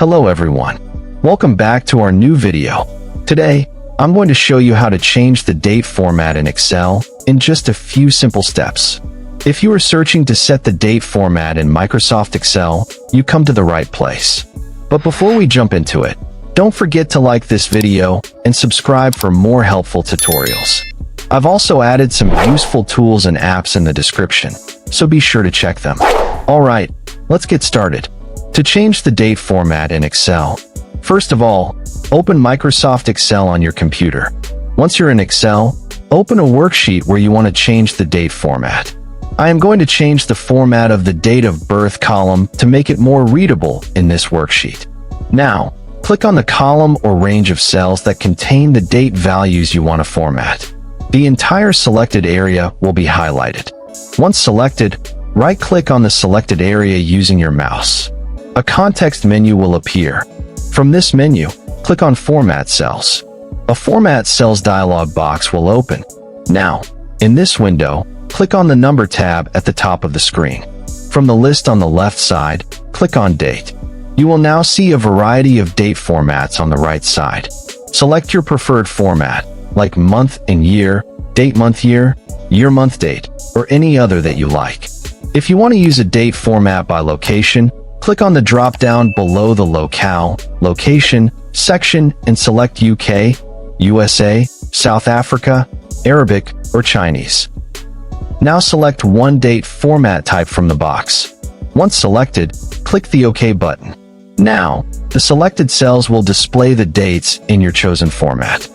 Hello everyone. Welcome back to our new video. Today, I'm going to show you how to change the date format in Excel in just a few simple steps. If you are searching to set the date format in Microsoft Excel, you come to the right place. But before we jump into it, don't forget to like this video and subscribe for more helpful tutorials. I've also added some useful tools and apps in the description, so be sure to check them. Alright, let's get started. To change the date format in Excel, first of all, open Microsoft Excel on your computer. Once you're in Excel, open a worksheet where you want to change the date format. I am going to change the format of the date of birth column to make it more readable in this worksheet. Now, click on the column or range of cells that contain the date values you want to format. The entire selected area will be highlighted. Once selected, right-click on the selected area using your mouse. A context menu will appear. From this menu, click on Format Cells. A Format Cells dialog box will open. Now, in this window, click on the Number tab at the top of the screen. From the list on the left side, click on Date. You will now see a variety of date formats on the right side. Select your preferred format, like month and year, date month year, year month date, or any other that you like. If you want to use a date format by location, click on the drop-down below the Locale, Location section and select UK, USA, South Africa, Arabic, or Chinese. Now select one date format type from the box. Once selected, click the OK button. Now, the selected cells will display the dates in your chosen format.